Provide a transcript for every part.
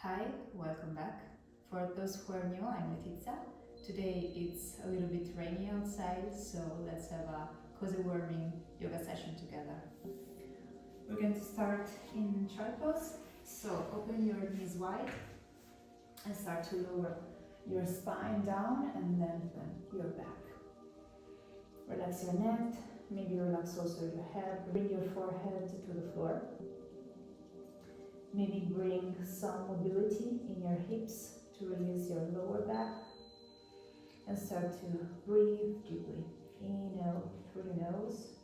Hi, welcome back. For those who are new, I'm Letizia. Today it's a little bit rainy outside, so let's have a cozy warming yoga session together. We're going to start in child pose, so open your knees wide and start to lower your spine down and lengthen your back. Relax your neck, maybe relax also your head, bring your forehead to the floor. Maybe bring some mobility in your hips to release your lower back and start to breathe deeply. Inhale through your nose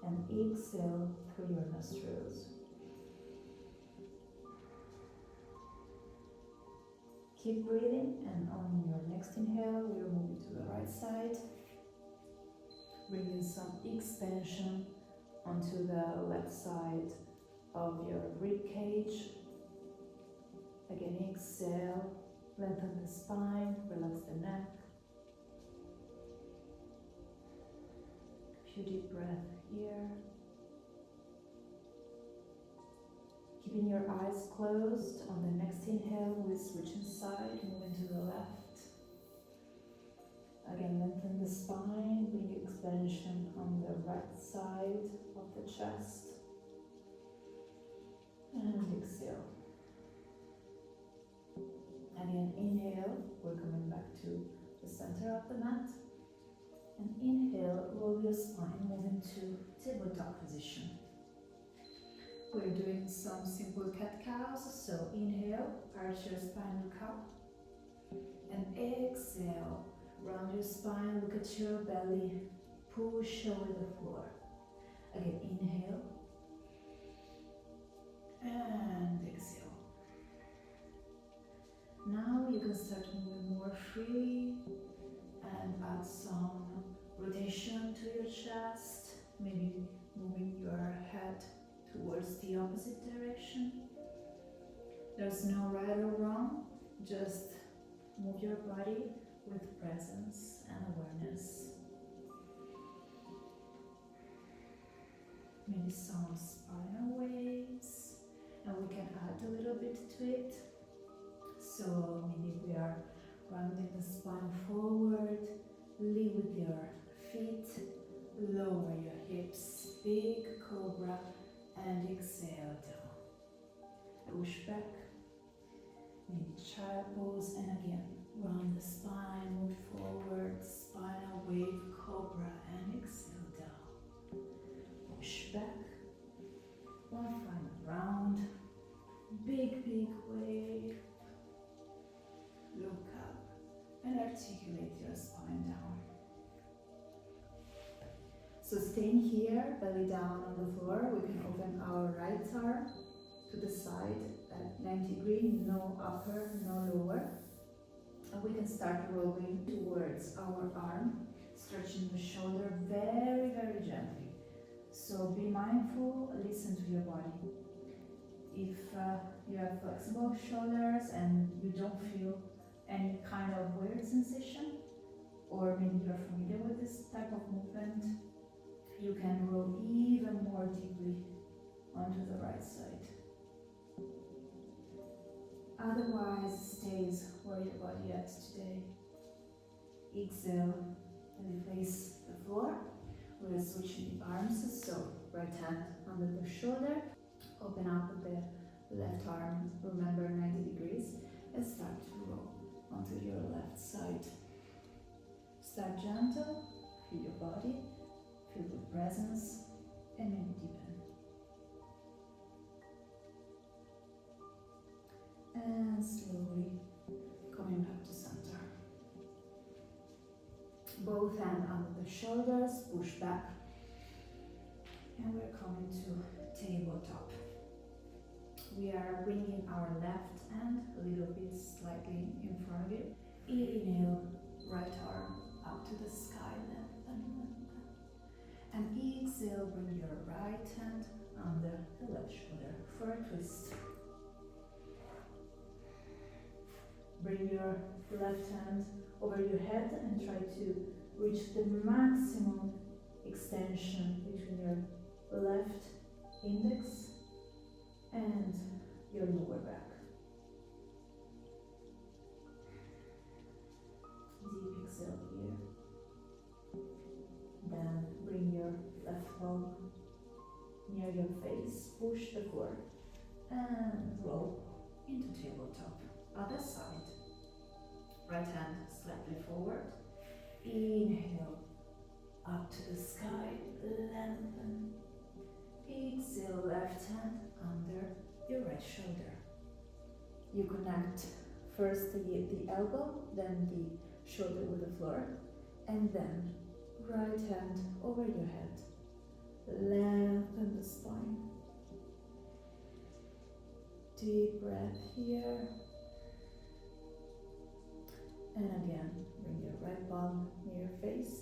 and exhale through your nostrils. Keep breathing, and on your next inhale, we'll move to the right side, bringing some expansion onto the left side of your rib cage. Again, exhale, lengthen the spine, relax the neck. A few deep breaths here. Keeping your eyes closed, on the next inhale, we switch inside, moving to the left. Again, lengthen the spine, bring expansion on the right side of the chest. And exhale. Again, inhale, we're coming back to the center of the mat. And inhale, roll your spine, move into tabletop position. We're doing some simple cat-cows, so inhale, arch your spine, look up. And exhale, round your spine, look at your belly, push over the floor. Again, inhale. And exhale. Now you can start moving more freely and add some rotation to your chest, maybe moving your head towards the opposite direction. There's no right or wrong, just move your body with presence and awareness. Maybe some spinal waves, and we can add a little bit to it. So maybe we are rounding the spine forward, lead with your feet, lower your hips, big cobra, and exhale down. Push back, maybe child pose, and again, round the spine, move forward, spinal wave, cobra, and exhale down. Push back, one final round, big wave. Look up and articulate your spine down. So staying here, belly down on the floor, we can open our right arm to the side at 90 degrees, no upper, no lower. And we can start rolling towards our arm, stretching the shoulder very gently. So be mindful, listen to your body. If you have flexible shoulders and you don't feel any kind of weird sensation, or maybe you're familiar with this type of movement, you can roll even more deeply onto the right side. Otherwise, stays where your body is today. Exhale and replace the floor. We're switching the arms, so right hand under the shoulder, open up the left arm, remember 90 degrees, and start to roll onto your left side. Start gentle, feel your body, feel the presence, and maybe deepen. And slowly coming back to center. Both hands under the shoulders, push back. And we're coming to tabletop. We are bringing our left hand a little bit slightly in front of you. Inhale, right arm up to the sky, lengthen. And exhale, bring your right hand under the left shoulder for a twist. Bring your left hand over your head and try to reach the maximum extension between your left index and your lower back. Deep exhale here. Then bring your left palm near your face, push the floor, and roll into tabletop. Other side. Right hand slightly forward. Inhale up to the sky, lengthen. Exhale, left hand under your right shoulder. You connect first the elbow, then the shoulder with the floor, and then right hand over your head. Lengthen the spine. Deep breath here. And again, bring your right palm near your face.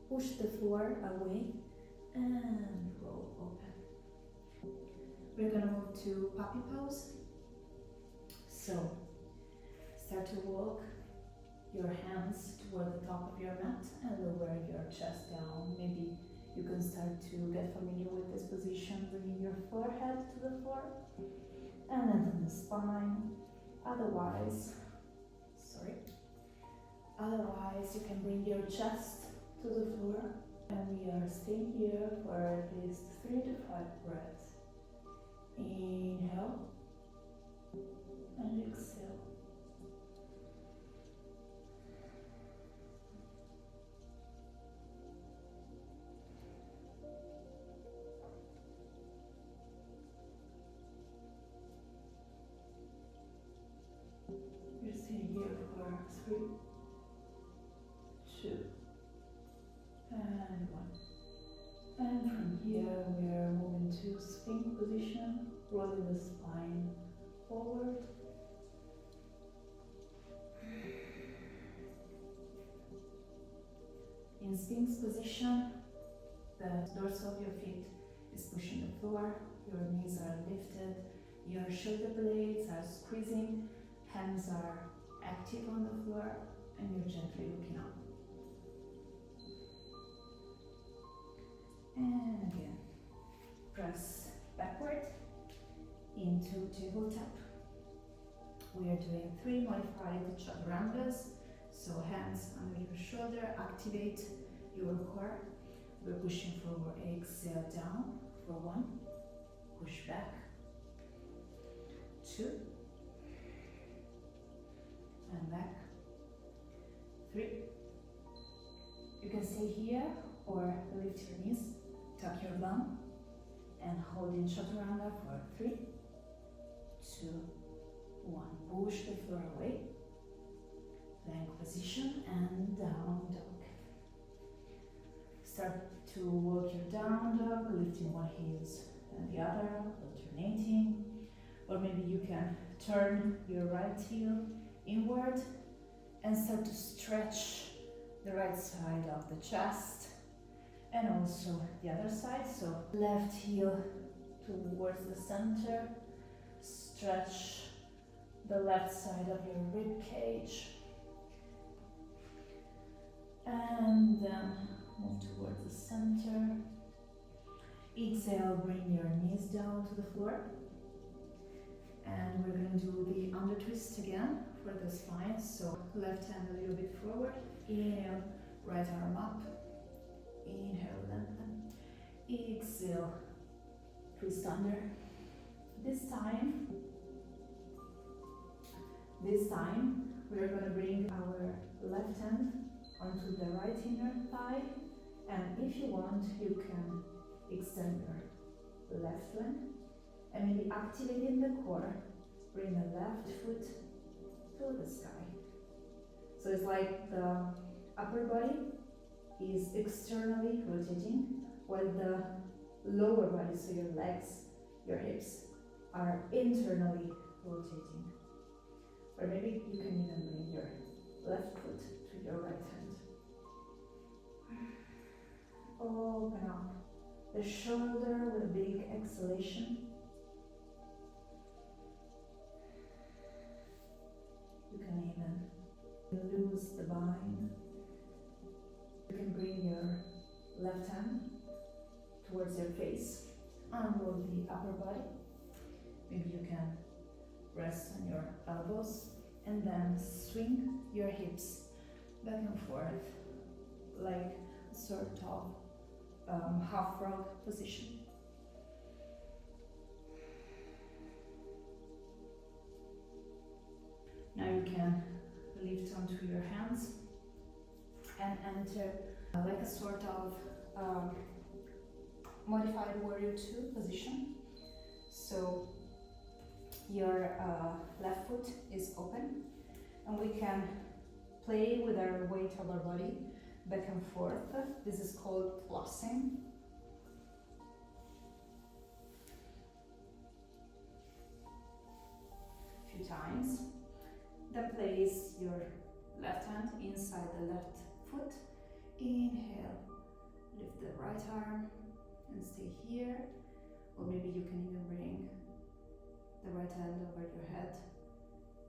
Push the floor away and roll open. We're gonna move to puppy pose. So, start to walk your hands toward the top of your mat and lower your chest down. Maybe you can start to get familiar with this position, bringing your forehead to the floor and lengthen the spine. Otherwise, you can bring your chest to the floor, and we are staying here for at least 3 to 5 breaths. Inhale and exhale. We're staying here for 3, 2, and 1. And from here we are moving to Sphinx position, rolling the spine forward. In Sphinx position, the dorsal of your feet is pushing the floor, your knees are lifted, your shoulder blades are squeezing, hands are active on the floor, and you're gently looking up. And again, press backward into tabletop. We are doing 3 modified chaturangas. So hands under your shoulder, activate your core. We're pushing forward, exhale down for 1, push back, 2, and back, 3. You can stay here or lift your knees, tuck your bum, and hold in chaturanga for 3, 2, 1. Push the floor away. Plank position and down dog. Start to walk your down dog, lifting one heels and the other, alternating. Or maybe you can turn your right heel inward and start to stretch the right side of the chest and also the other side. So left heel towards the center, stretch the left side of your rib cage. And then move towards the center. Exhale, bring your knees down to the floor. And we're going to do the under twist again for the spine. So left hand a little bit forward. Inhale, right arm up. Inhale, lengthen. Exhale, twist under. This time, we're going to bring our left hand onto the right inner thigh, and if you want, you can extend your left leg and maybe activating the core, bring the left foot to the sky. So it's like the upper body is externally rotating while the lower body, so your legs, your hips, are internally rotating. Or maybe you can even bring your left foot to your right hand. Open up the shoulder with a big exhalation. You can even loose the bind. You can bring your left hand towards your face, unroll the upper body, Maybe you can rest on your elbows and then swing your hips back and forth like a sort of half frog position. Now you can lift onto your hands and enter like a sort of modified warrior 2 position. So your left foot is open and we can play with our weight of our body back and forth. This is called flossing. A few times. Then place your left hand inside the left foot. Inhale, lift the right arm and stay here. Or maybe you can even bring the right hand over your head.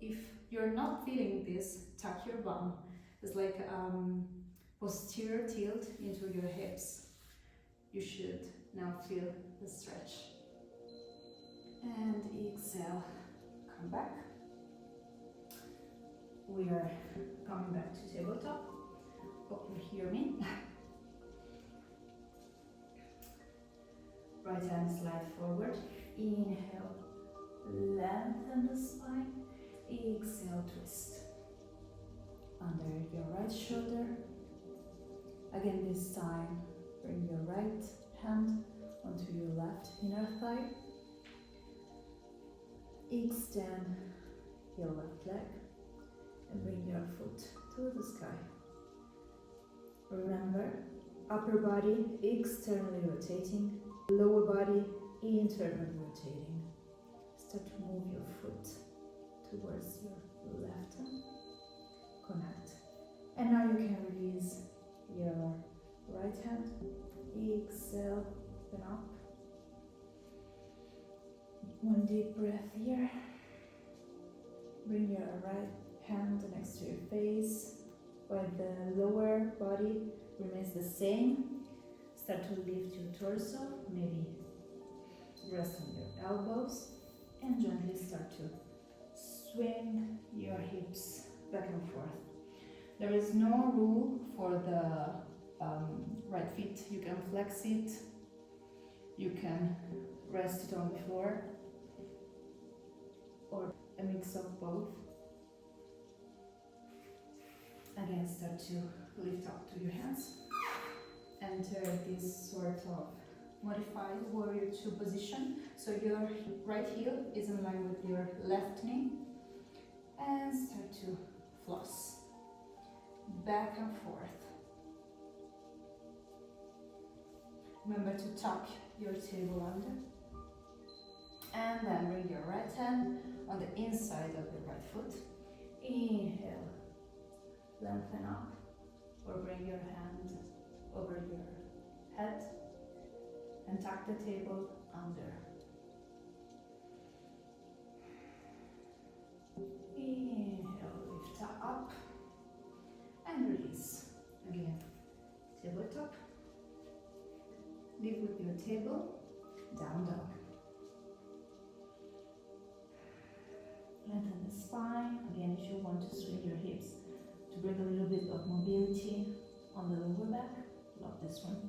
If you're not feeling this, tuck your bum. It's like posterior tilt into your hips. You should now feel the stretch. And exhale, come back. We are coming back to tabletop. Hope you hear me. Right hand slide forward. Inhale, lengthen the spine. Exhale, twist. Under your right shoulder. Again, this time, bring your right hand onto your left inner thigh. Extend your left leg and bring your foot to the sky. Remember, upper body externally rotating, lower body internally rotating. Start to move your foot towards your left hand. Connect. And now you can release your right hand. Exhale, open up. One deep breath here. Bring your right hand next to your face, while the lower body remains the same. Start to lift your torso, maybe rest on your elbows, and gently start to swing your hips back and forth. There is no rule for the right feet. You can flex it, you can rest it on the floor, or a mix of both. Again, start to lift up to your hands. Enter this sort of modified warrior 2 position. So your right heel is in line with your left knee. And start to floss. Back and forth. Remember to tuck your table under. And then bring your right hand on the inside of your right foot. Inhale. Lengthen up, or bring your hand over your head and tuck the table under. Inhale, lift up and release. Again, tabletop. Live with your table, down dog. Lengthen the spine. Again, if you want to swing your hips, to bring a little bit of mobility on the lower back. Love this one.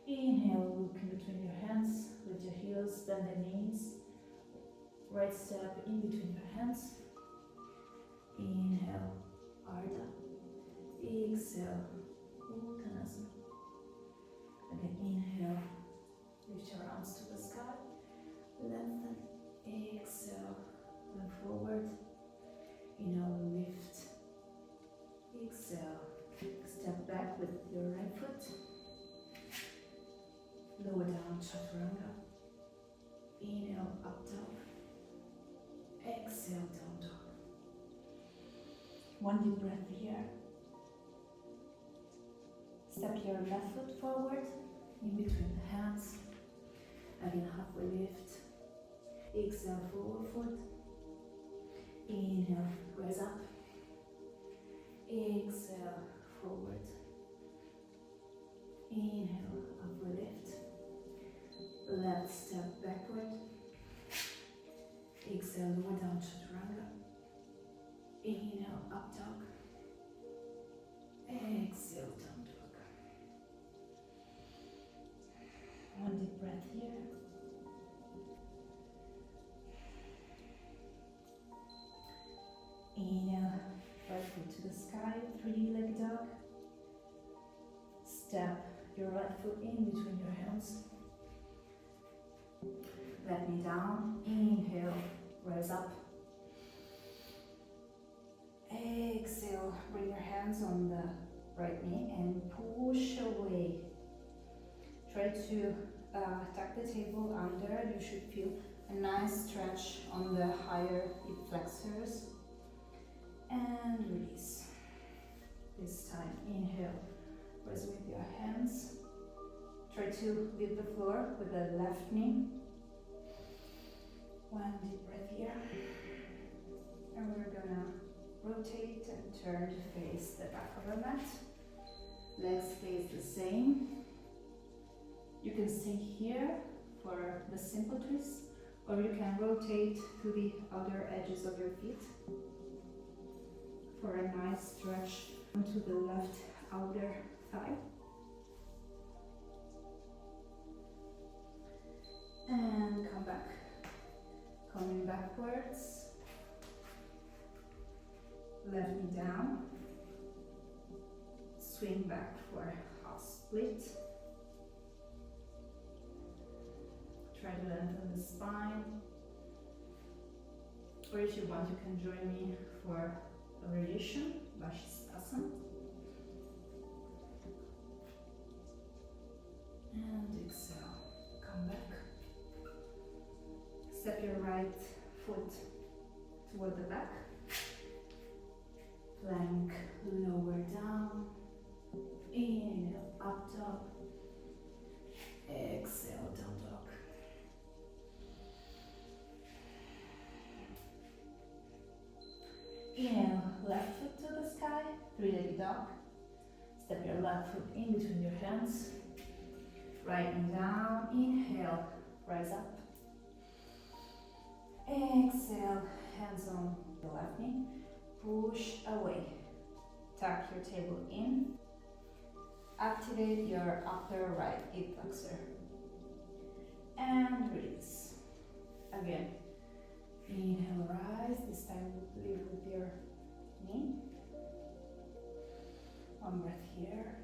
Inhale, look in between your hands, with your heels, bend the knees. Right step in between your hands. Inhale, Ardha. Exhale, Uttanasana. Again, inhale, lift your arms to the sky. Lengthen, exhale, bend forward. Inhale, lift. Exhale, step back with your right foot. Lower down, chaturanga. Inhale, up dog. Exhale, down dog. One deep breath here. Step your left foot forward, in between the hands. Again, halfway lift. Exhale, forward foot. Inhale, rise up. Exhale, forward. Inhale, upward lift. Left step backward. Exhale, lower down, chaturanga. Inhale, up dog. Exhale, down dog. One deep breath here. Inhale, right foot to the sky, 3-leg dog. Step your right foot in between your hands. Let me down. Inhale, rise up. Exhale, bring your hands on the right knee and push away. Try to tuck the table under. You should feel a nice stretch on the higher hip flexors. And release. This time, inhale, rise with your hands. Try to leave the floor with the left knee. One deep breath here. And we're gonna rotate and turn to face the back of our mat. Legs face the same. You can stay here for the simple twist, or you can rotate to the outer edges of your feet for a nice stretch onto the left outer thigh. And come back. Coming backwards. Left knee down. Swing back for half split. Try to lengthen the spine. Or if you want, you can join me for a variation, Vashisthasana. And exhale. Come back. Step your right foot toward the back. Plank, lower down. Inhale, up dog. Exhale, down dog. Inhale, left foot to the sky, 3-legged dog. Step your left foot in between your hands. Right knee down. Inhale, rise up. Exhale, hands on the left knee. Push away. Tuck your table in. Activate your upper right hip flexor. And release. Again. Inhale, rise. This time leave with your knee. One breath here.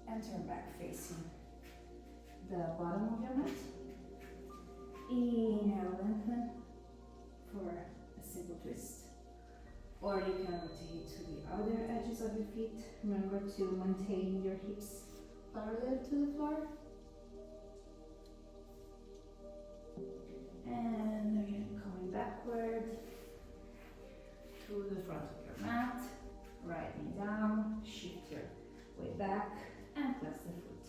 And turn back facing the bottom of your mat. Inhale, lengthen for a simple twist. Or you can rotate to the outer edges of your feet. Remember to maintain your hips parallel to the floor. And again, coming backward to the front of your mat. Right knee down, shift your way back and flex the foot.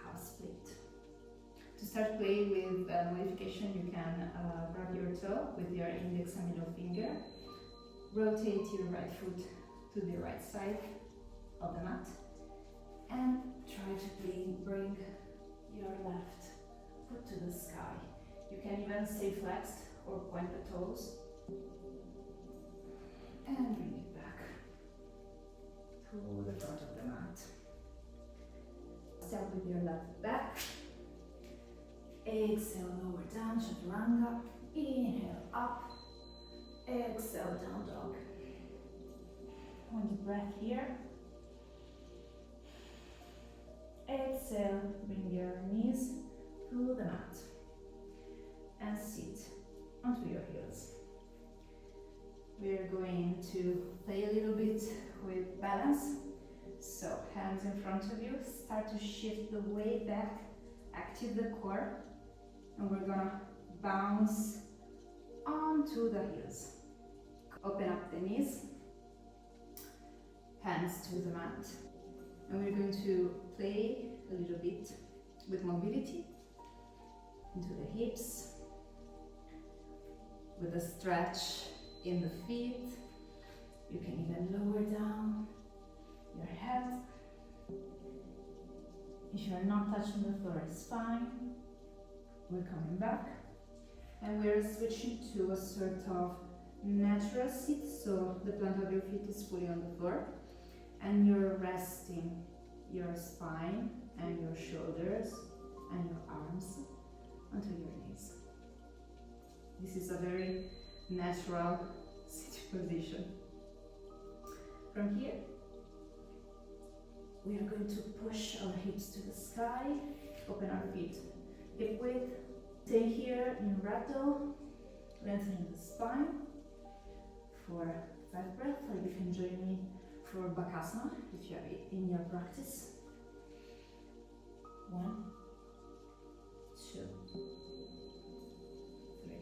Half split. To start playing with modification, you can grab your toe with your index and middle finger. Rotate your right foot to the right side of the mat and try to bring your left foot to the sky. You can even stay flexed or point the toes and bring it back to the front of the mat. Step with your left back. Exhale, lower down, chaturanga. Inhale, up. Exhale, down dog. One deep breath here. Exhale, bring your knees to the mat. And sit onto your heels. We're going to play a little bit with balance. So, hands in front of you. Start to shift the weight back. Active the core. And we're gonna bounce onto the heels. Open up the knees, hands to the mat, and we're going to play a little bit with mobility into the hips, with a stretch in the feet. You can even lower down your head. If you're not touching the floor, it's fine. We're coming back. And we are switching to a sort of natural seat, so the plant of your feet is fully on the floor, and you're resting your spine and your shoulders and your arms onto your knees. This is a very natural sit position. From here, we are going to push our hips to the sky, open our feet hip width, stay here in rattle, lengthening the spine for 5 breaths, or you can join me for Bakasana if you have it in your practice. 1, 2, 3,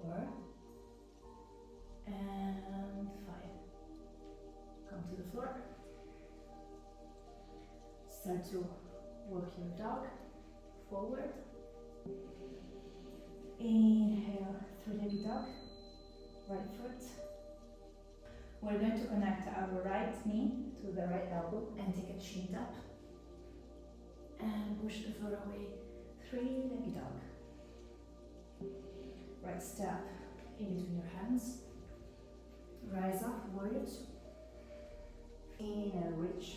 4, and 5. Come to the floor. Start to walk your dog forward. Inhale, three-legged dog, right foot. We're going to connect our right knee to the right elbow and take a chin tap. And push the floor away, three-legged dog. Right step in between your hands. Rise up, warrior 2. Inhale, reach.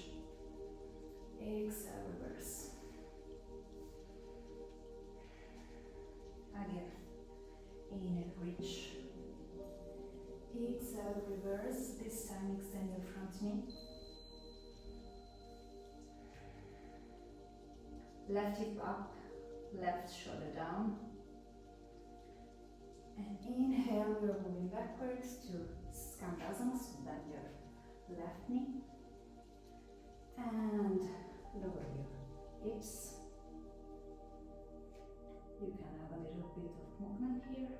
Exhale, reverse. Again. Inhale, reach. Exhale, reverse. This time extend your front knee. Left hip up, left shoulder down. And inhale, we're moving backwards to Skandasana, so bend your left knee. And lower your hips. You can have a little bit of movement here.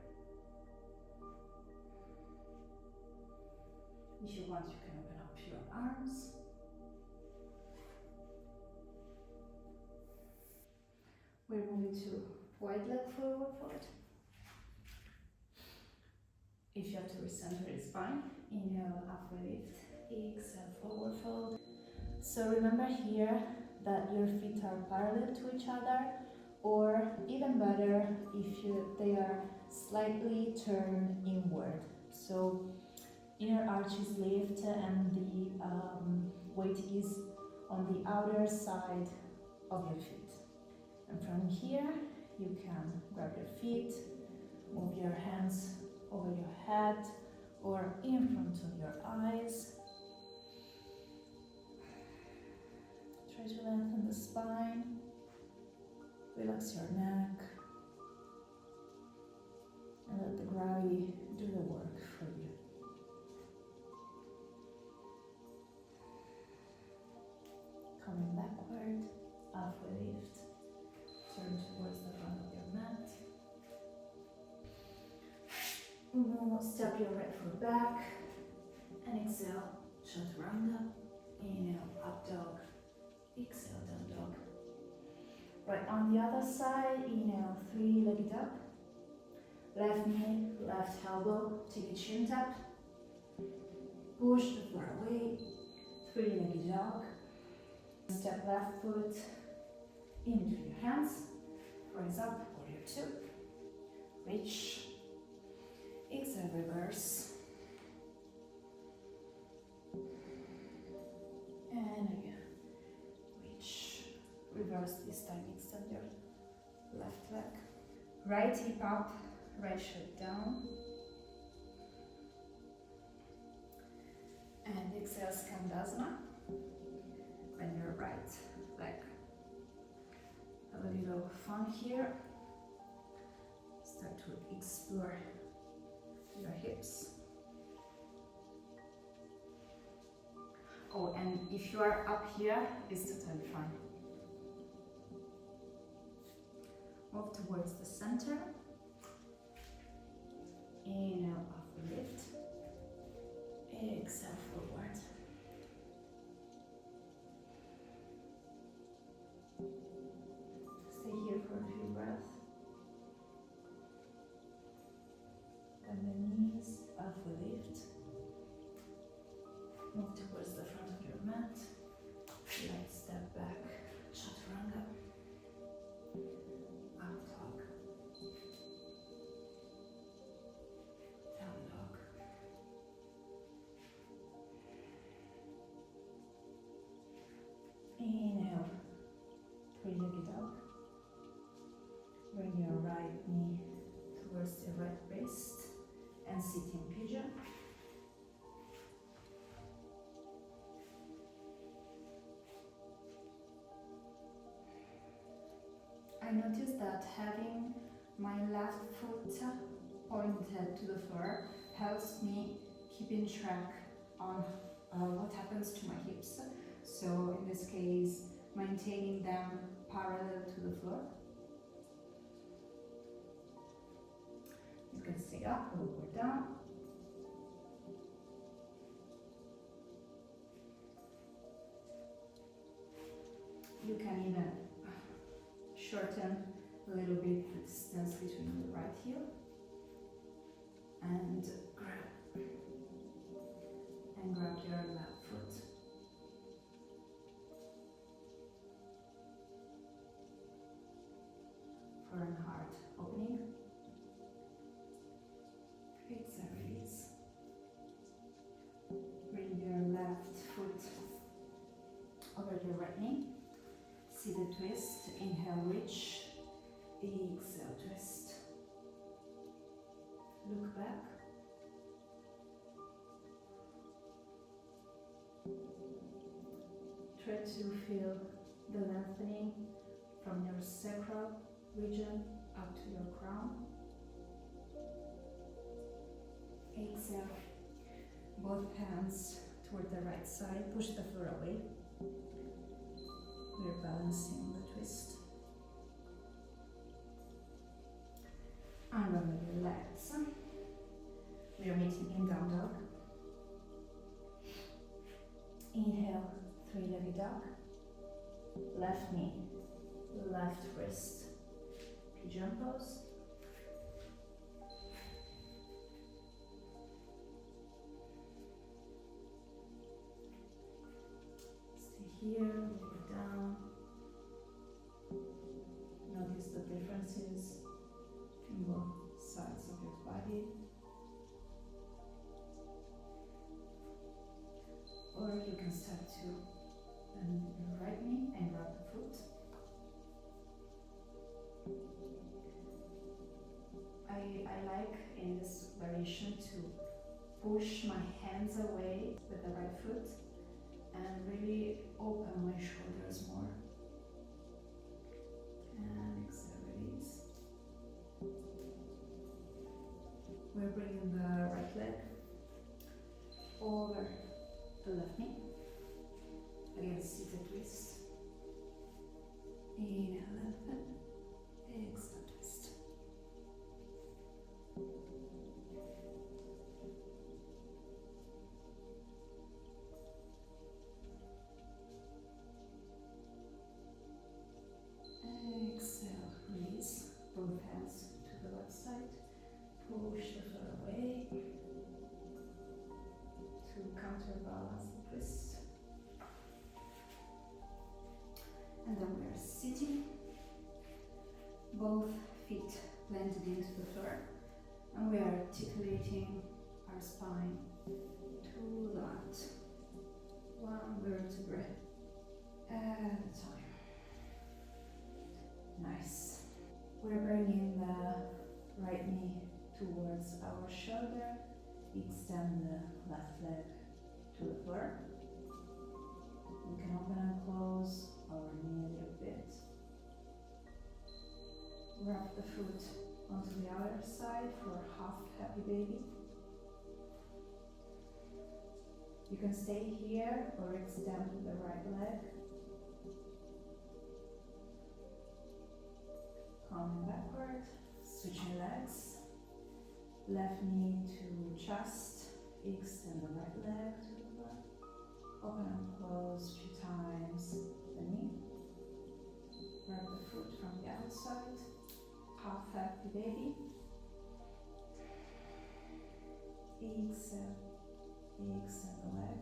If you want, you can open up your arms. We're moving to wide leg forward fold. If you have to recenter, it's fine. Inhale, upward lift. Exhale, forward fold. So remember here that your feet are parallel to each other, or even better, if they are slightly turned inward. So inner arches lift and the weight is on the outer side of your feet. And from here, you can grab your feet, move your hands over your head or in front of your eyes. Try to lengthen the spine, relax your neck, and let the gravity do the work for you. Coming backward, halfway lift, turn towards the front of your mat. Step your right foot back and exhale, chaturanga. Inhale, up dog. Exhale, down dog. Right, on the other side, inhale, three-legged up. Left knee, left elbow, take a chin tap. Push the floor away, three-legged dog. Step left foot in between your hands. Rise up, warrior 2. Reach. Exhale, reverse. And again. Reach. Reverse this time, extend your left leg. Right hip up, right shoulder down. And exhale, Skandasana. Bend your right leg. Have a little fun here. Start to explore your hips. Oh, and if you are up here, it's totally fine. Move towards the center. Inhale, upward lift. Exhale, forward. Stay here for a few breaths. Bend the knees, upward lift. Move towards the front of your mat. Light step back, chaturanga. Up dog. that having my left foot pointed to the floor helps me keep in track on what happens to my hips. So in this case, maintaining them parallel to the floor. You can stay up, lower down. You can even shorten a little bit the distance between the right heel and grab your left foot. For a heart opening. Exhale, release. Bring your left foot over your right knee. See the twist. Inhale, reach. Exhale, twist. Look back. Try to feel the lengthening from your sacral region up to your crown. Exhale. Both hands toward the right side. Push the floor away. We're balancing the twist. Unravel your legs. We are meeting in down dog. Inhale, three-legged dog. Left knee, left wrist. Pigeon pose. Stay here, lower down. Notice the differences in both sides of your body. Or you can start to bend your right knee and grab the foot. I like in this variation to push my hands away with the right foot and really open my shoulders more. And exhale, release. We're bringing the right leg over the left knee. Again, seated twist. Inhale, lengthen. Exhale, twist. Exhale, release. Both hands to the left side. Push the floor away to counterbalance the twist. And then we are sitting. Both feet planted into the floor. And we are articulating our spine to the mat. One vertebra at a time. Nice. We're bringing the right knee towards our shoulder. Extend the left leg to the floor. We can open and close our knee a little bit. Wrap the foot onto the other side for half happy baby. You can stay here or extend the right leg. Coming backward, switching legs. Left knee to chest. Extend the right leg to the floor. Open and close a few times the knee. Grab the foot from the outside. Half happy baby. Exhale. Extend the leg.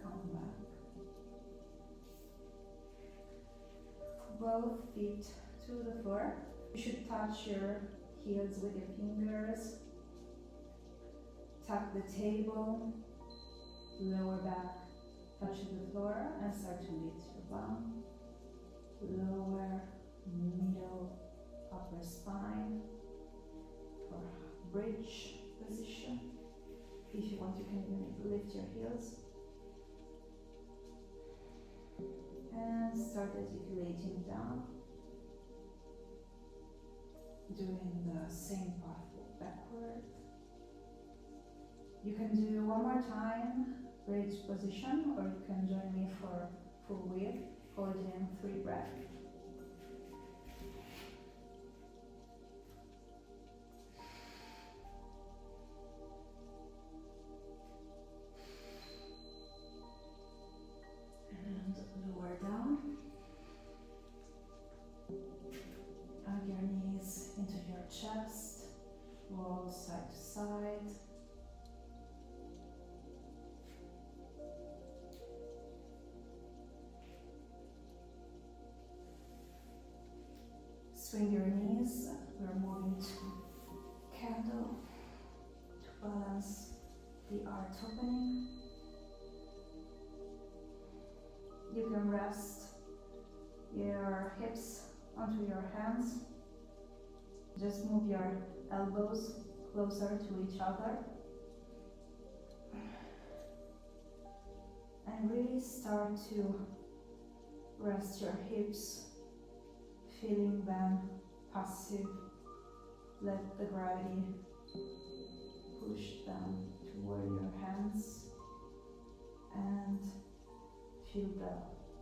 Come back. Both feet to the floor. You should touch your heels with your fingers. Tap the table. Lower back touches the floor and start to lift your bum. Lower, middle, upper spine for bridge position. If you want, you can even lift your heels. And start articulating down, doing the same path backward. You can do one more time, bridge position, or you can join me for full width, holding 3 breaths. And lower down. Hug your knees into your chest, roll side to side. Swing your knees. We're moving to candle to balance the arch opening. You can rest your hips onto your hands. Just move your elbows closer to each other. And really start to rest your hips, feeling them passive. Let the gravity push them toward your hands and feel the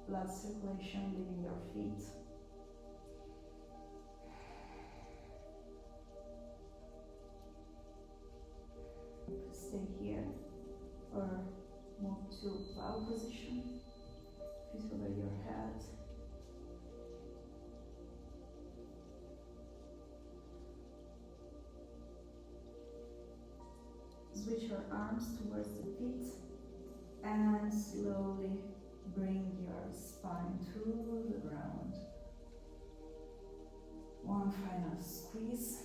blood circulation leaving your feet. Stay here or move to bow position, feet over your head. Switch your arms towards the feet and slowly bring your spine to the ground. One final squeeze.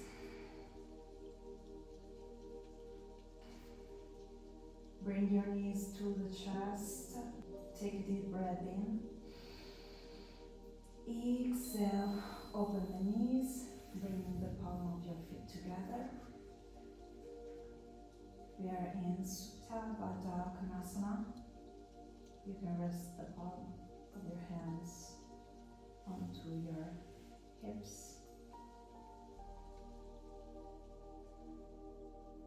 Bring your knees to the chest. Take a deep breath in. Exhale, open the knees, bring the palm of your feet together. We are in Supta Baddha Konasana. You can rest the palm of your hands onto your hips.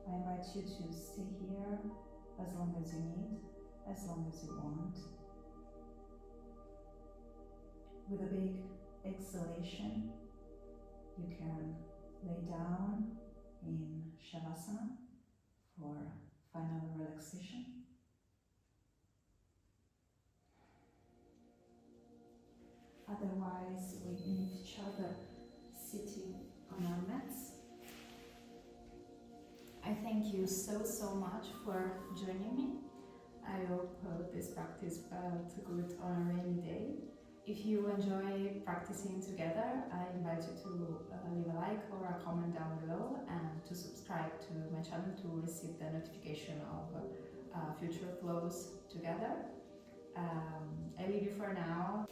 I invite you to stay here as long as you need, as long as you want. With a big exhalation, you can lay down in Shavasana for final relaxation. Otherwise, we meet each other sitting on our mats. I thank you so much for joining me. I hope this practice felt good on a rainy day. If you enjoy practicing together, I invite you to leave a like or a comment down below and to subscribe to my channel to receive the notification of future flows together. I leave you for now.